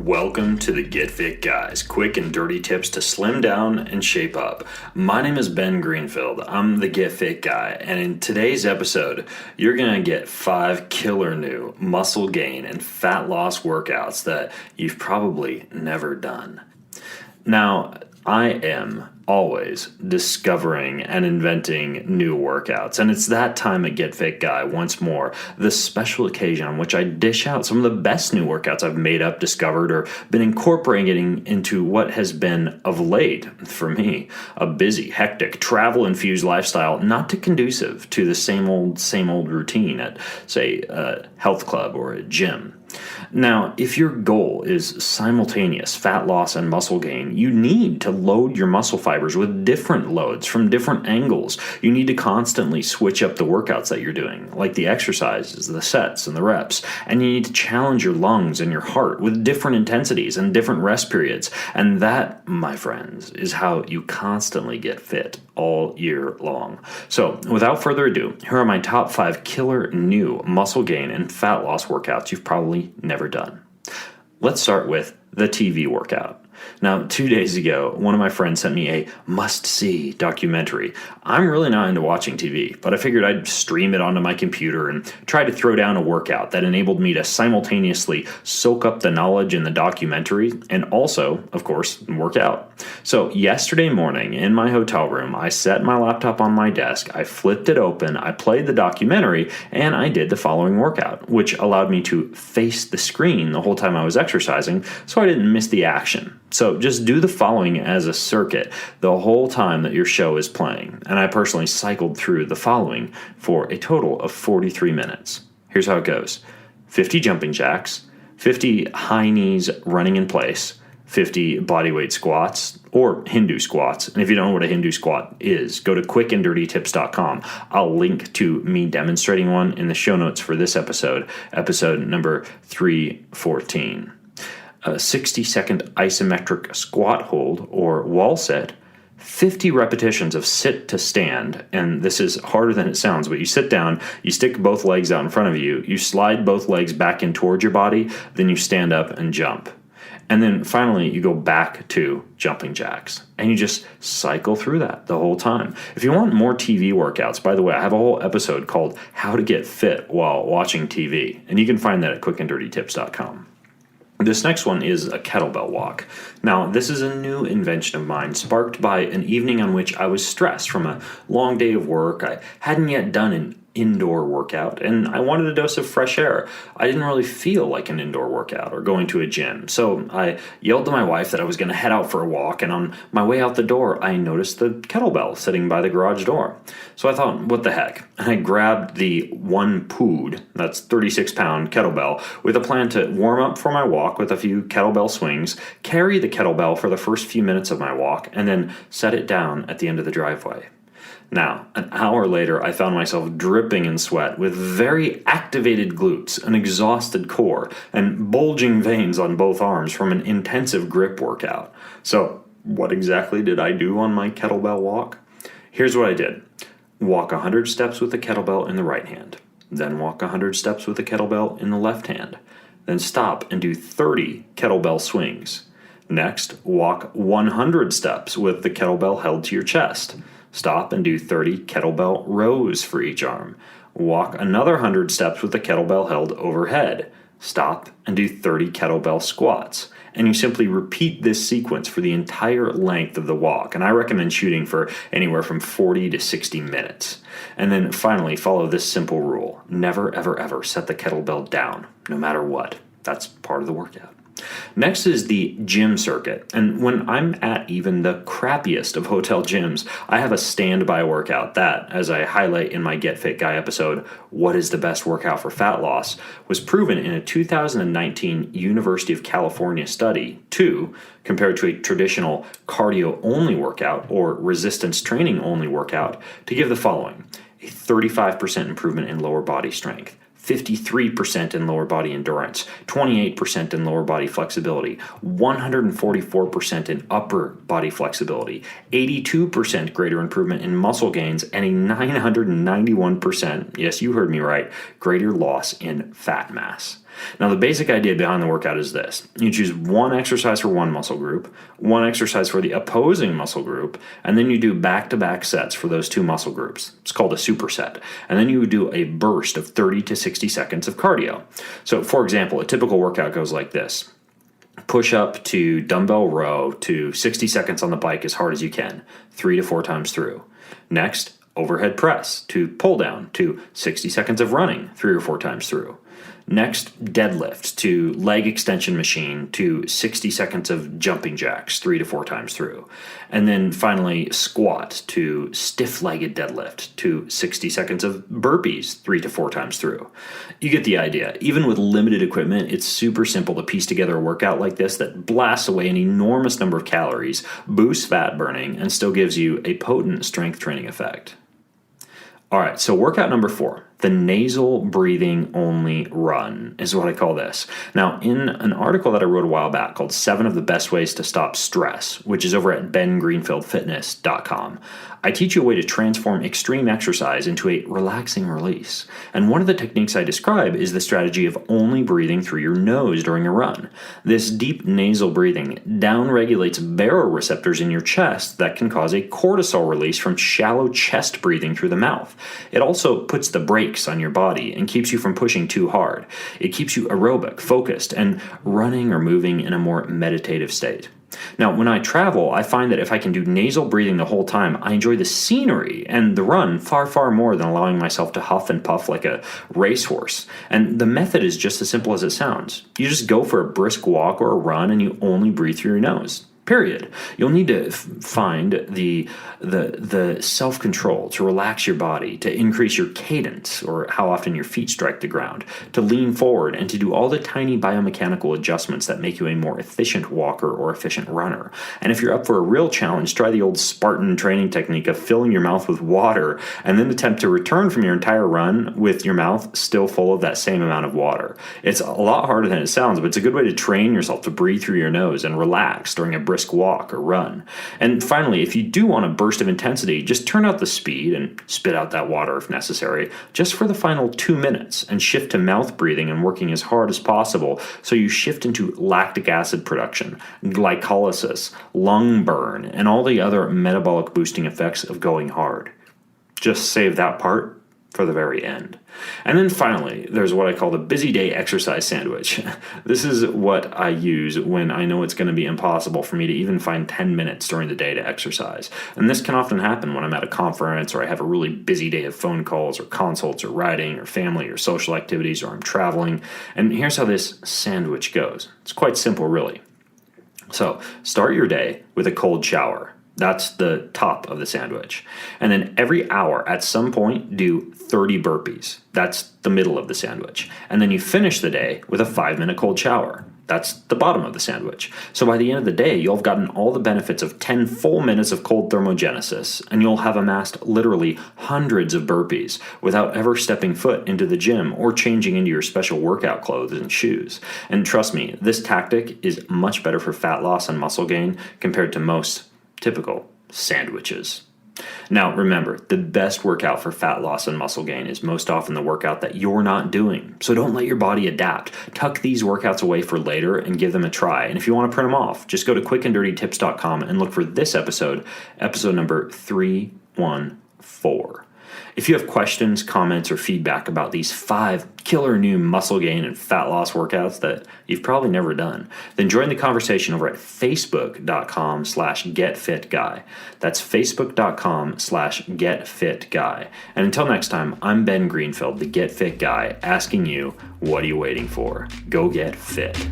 Welcome to the Get Fit Guys, quick and dirty tips to slim down and shape up. My name is Ben Greenfield. I'm the Get Fit Guy, and in today's episode, you're going to get 5 killer new muscle gain and fat loss workouts that you've probably never done. Now, I am always discovering and inventing new workouts. And it's that time at Get Fit Guy once more, the special occasion on which I dish out some of the best new workouts I've made up, discovered, or been incorporating into what has been, of late, for me, a busy, hectic, travel-infused lifestyle, not too conducive to the same old routine at, say, a health club or a gym. Now, if your goal is simultaneous fat loss and muscle gain, you need to load your muscle fibers with different loads from different angles. You need to constantly switch up the workouts that you're doing, like the exercises, the sets, and the reps. And you need to challenge your lungs and your heart with different intensities and different rest periods. And that, my friends, is how you constantly get fit all year long. So, without further ado, here are my top 5 killer new muscle gain and fat loss workouts you've probably never done. Let's start with the TV workout. Now, 2 days ago, one of my friends sent me a must-see documentary. I'm really not into watching TV, but I figured I'd stream it onto my computer and try to throw down a workout that enabled me to simultaneously soak up the knowledge in the documentary and also, of course, work out. So yesterday morning in my hotel room, I set my laptop on my desk, I flipped it open, I played the documentary, and I did the following workout, which allowed me to face the screen the whole time I was exercising, so I didn't miss the action. So just do the following as a circuit the whole time that your show is playing. And I personally cycled through the following for a total of 43 minutes. Here's how it goes. 50 jumping jacks, 50 high knees running in place, 50 bodyweight squats or Hindu squats. And if you don't know what a Hindu squat is, go to quickanddirtytips.com. I'll link to me demonstrating one in the show notes for this episode number 314. A 60-second isometric squat hold or wall set, 50 repetitions of sit to stand, and this is harder than it sounds, but you sit down, you stick both legs out in front of you, you slide both legs back in towards your body, then you stand up and jump. And then finally, you go back to jumping jacks, and you just cycle through that the whole time. If you want more TV workouts, by the way, I have a whole episode called How to Get Fit While Watching TV, and you can find that at quickanddirtytips.com. This next one is a kettlebell walk. Now, this is a new invention of mine, sparked by an evening on which I was stressed from a long day of work. I hadn't yet done an indoor workout, and I wanted a dose of fresh air. I didn't really feel like an indoor workout or going to a gym, so I yelled to my wife that I was going to head out for a walk, and on my way out the door, I noticed the kettlebell sitting by the garage door. So I thought, what the heck? And I grabbed the 1 pood, that's 36-pound kettlebell, with a plan to warm up for my walk with a few kettlebell swings, carry the kettlebell for the first few minutes of my walk, and then set it down at the end of the driveway. Now, an hour later, I found myself dripping in sweat with very activated glutes, an exhausted core, and bulging veins on both arms from an intensive grip workout. So, what exactly did I do on my kettlebell walk? Here's what I did. Walk 100 steps with the kettlebell in the right hand. Then walk 100 steps with the kettlebell in the left hand. Then stop and do 30 kettlebell swings. Next, walk 100 steps with the kettlebell held to your chest. Stop and do 30 kettlebell rows for each arm. Walk another 100 steps with the kettlebell held overhead. Stop and do 30 kettlebell squats. And you simply repeat this sequence for the entire length of the walk. And I recommend shooting for anywhere from 40 to 60 minutes. And then finally, follow this simple rule. Never, ever, ever set the kettlebell down, no matter what. That's part of the workout. Next is the gym circuit, and when I'm at even the crappiest of hotel gyms, I have a standby workout that, as I highlight in my Get Fit Guy episode, What is the Best Workout for Fat Loss, was proven in a 2019 University of California study to, compared to a traditional cardio-only workout or resistance training-only workout, to give the following: a 35% improvement in lower body strength, 53% in lower body endurance, 28% in lower body flexibility, 144% in upper body flexibility, 82% greater improvement in muscle gains, and a 991%, yes, you heard me right, greater loss in fat mass. Now, the basic idea behind the workout is this. You choose one exercise for one muscle group, one exercise for the opposing muscle group, and then you do back-to-back sets for those two muscle groups. It's called a superset. And then you would do a burst of 30 to 60 seconds of cardio. So, for example, a typical workout goes like this. Push up to dumbbell row to 60 seconds on the bike as hard as you can, 3 to 4 times through. Next, overhead press to pull down to 60 seconds of running, 3 or 4 times through. Next, deadlift to leg extension machine to 60 seconds of jumping jacks, 3 to 4 times through. And then finally, squat to stiff-legged deadlift to 60 seconds of burpees, 3 to 4 times through. You get the idea. Even with limited equipment, it's super simple to piece together a workout like this that blasts away an enormous number of calories, boosts fat burning, and still gives you a potent strength training effect. All right, so workout number 4, the nasal breathing only run is what I call this. Now, in an article that I wrote a while back called 7 of the Best Ways to Stop Stress, which is over at bengreenfieldfitness.com, I teach you a way to transform extreme exercise into a relaxing release. And one of the techniques I describe is the strategy of only breathing through your nose during a run. This deep nasal breathing downregulates baroreceptors in your chest that can cause a cortisol release from shallow chest breathing through the mouth. It also puts the brakes on your body and keeps you from pushing too hard. It keeps you aerobic, focused, and running or moving in a more meditative state. Now, when I travel, I find that if I can do nasal breathing the whole time, I enjoy the scenery and the run far, far more than allowing myself to huff and puff like a racehorse. And the method is just as simple as it sounds. You just go for a brisk walk or a run and you only breathe through your nose. Period. You'll need to find the self-control to relax your body, to increase your cadence or how often your feet strike the ground, to lean forward, and to do all the tiny biomechanical adjustments that make you a more efficient walker or efficient runner. And if you're up for a real challenge, try the old Spartan training technique of filling your mouth with water and then attempt to return from your entire run with your mouth still full of that same amount of water. It's a lot harder than it sounds, but it's a good way to train yourself to breathe through your nose and relax during a brisk walk or run. And finally, if you do want a burst of intensity, just turn out the speed and spit out that water if necessary, just for the final 2 minutes, and shift to mouth breathing and working as hard as possible so you shift into lactic acid production, glycolysis, lung burn, and all the other metabolic boosting effects of going hard. Just save that part for the very end. And then finally, there's what I call the busy day exercise sandwich. This is what I use when I know it's going to be impossible for me to even find 10 minutes during the day to exercise. And this can often happen when I'm at a conference or I have a really busy day of phone calls or consults or writing or family or social activities or I'm traveling. And here's how this sandwich goes. It's quite simple, really. So start your day with a cold shower. That's the top of the sandwich. And then every hour at some point, do 30 burpees. That's the middle of the sandwich. And then you finish the day with a 5-minute cold shower. That's the bottom of the sandwich. So by the end of the day, you'll have gotten all the benefits of 10 full minutes of cold thermogenesis, and you'll have amassed literally hundreds of burpees without ever stepping foot into the gym or changing into your special workout clothes and shoes. And trust me, this tactic is much better for fat loss and muscle gain compared to most typical sandwiches. Now, remember, the best workout for fat loss and muscle gain is most often the workout that you're not doing. So don't let your body adapt. Tuck these workouts away for later and give them a try. And if you want to print them off, just go to quickanddirtytips.com and look for this episode number 314. If you have questions, comments, or feedback about these 5 killer new muscle gain and fat loss workouts that you've probably never done, then join the conversation over at facebook.com/getfitguy. That's facebook.com/getfitguy. And until next time, I'm Ben Greenfield, the Get Fit Guy, asking you, what are you waiting for? Go get fit.